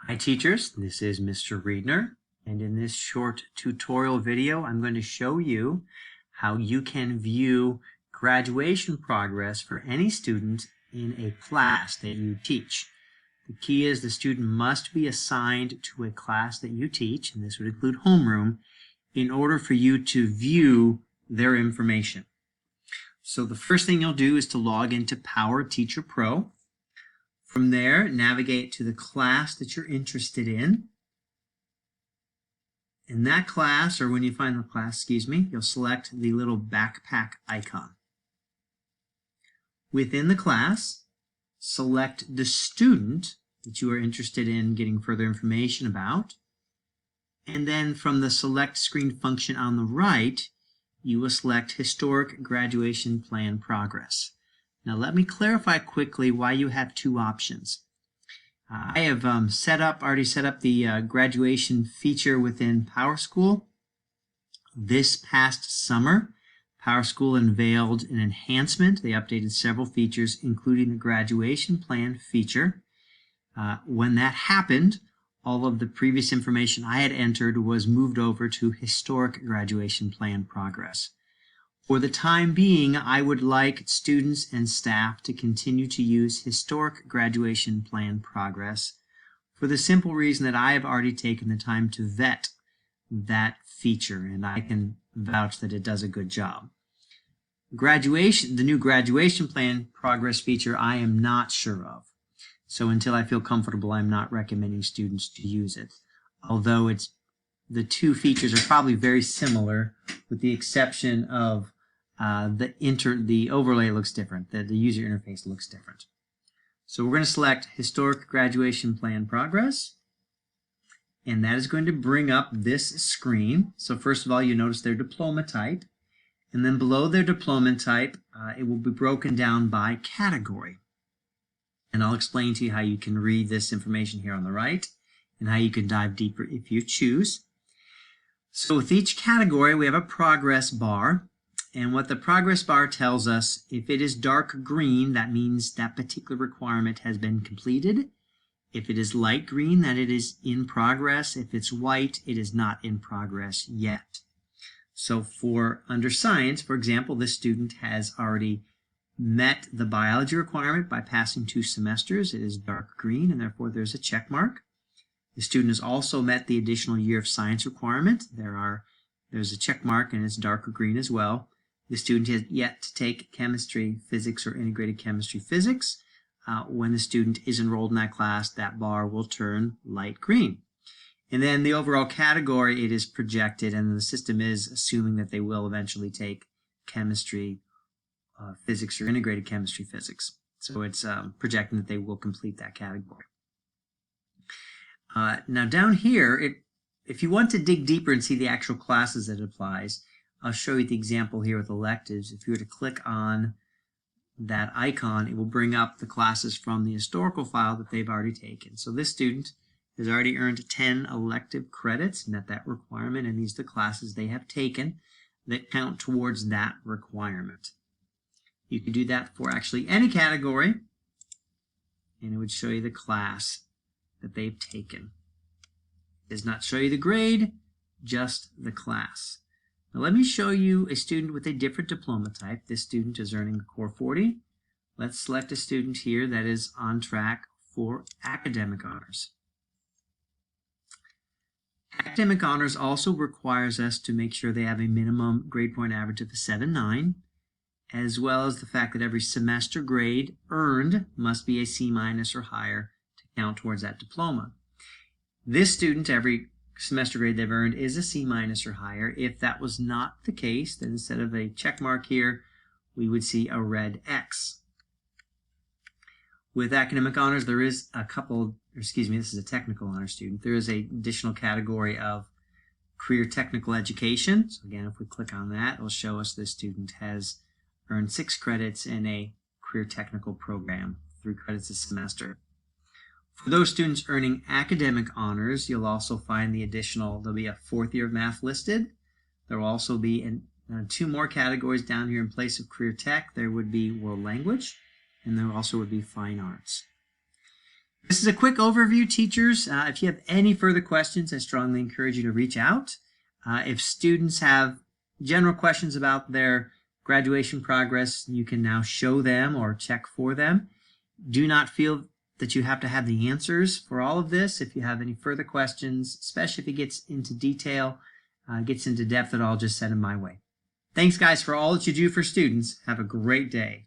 Hi teachers, this is Mr. Riedner, and in this short tutorial video I'm going to show you how you can view graduation progress for any student in a class that you teach. The key is the student must be assigned to a class that you teach, and this would include homeroom, in order for you to view their information. So the first thing you'll do is to log into PowerTeacher Pro. From there, navigate to the class that you're interested in. In that class, or when you find the class, you'll select the little backpack icon. Within the class, select the student that you are interested in getting further information about. And then from the select screen function on the right, you will select Historic Graduation Plan Progress. Now let me clarify quickly why you have two options. I have already set up the graduation feature within PowerSchool. This past summer, PowerSchool unveiled an enhancement. They updated several features, including the graduation plan feature. When that happened, all of the previous information I had entered was moved over to Historic Graduation Plan Progress. For the time being, I would like students and staff to continue to use Historic Graduation Plan Progress for the simple reason that I have already taken the time to vet that feature, and I can vouch that it does a good job. The new Graduation Plan Progress feature, I am not sure of. So until I feel comfortable, I'm not recommending students to use it. Although the two features are probably very similar, with the exception of the overlay looks different. The user interface looks different. So we're going to select Historic Graduation Plan Progress, and that is going to bring up this screen. So first of all, you notice their diploma type, and then below their diploma type, it will be broken down by category. And I'll explain to you how you can read this information here on the right, and how you can dive deeper if you choose. So with each category, we have a progress bar. And what the progress bar tells us, if it is dark green, that means that particular requirement has been completed. If it is light green, that it is in progress. If it's white, it is not in progress yet. So under science, for example, this student has already met the biology requirement by passing 2 semesters. It is dark green, and therefore there's a check mark. The student has also met the additional year of science requirement. There's a check mark, and it's darker green as well. The student has yet to take chemistry, physics, or integrated chemistry physics. When the student is enrolled in that class, that bar will turn light green. And then the overall category, it is projected, and the system is assuming that they will eventually take chemistry, physics, or integrated chemistry physics. So it's projecting that they will complete that category. Now down here, if you want to dig deeper and see the actual classes that it applies, I'll show you the example here with electives. If you were to click on that icon, it will bring up the classes from the historical file that they've already taken. So this student has already earned 10 elective credits, met that requirement, and these are the classes they have taken that count towards that requirement. You can do that for actually any category, and it would show you the class that they've taken. It does not show you the grade, just the class. Now let me show you a student with a different diploma type. This student is earning a Core 40. Let's select a student here that is on track for academic honors. Academic honors also requires us to make sure they have a minimum grade point average of a 7.9, as well as the fact that every semester grade earned must be a C- or higher to count towards that diploma. This student, every semester grade they've earned is a C- or higher. If that was not the case, then instead of a check mark here, we would see a red X. With academic honors, there is this is a technical honor student. There is an additional category of career technical education. So again, if we click on that, it will show us this student has earned 6 credits in a career technical program, 3 credits a semester. For those students earning academic honors, you'll also find there'll be a 4th year of math listed. There will also be 2 more categories down here in place of career tech. There would be world language, and there also would be fine arts. This is a quick overview, teachers. If you have any further questions, I strongly encourage you to reach out. If students have general questions about their graduation progress, you can now show them or check for them. Do not feel that you have to have the answers for all of this. If you have any further questions, especially if it gets into detail, gets into depth at all, just send them my way. Thanks, guys, for all that you do for students. Have a great day.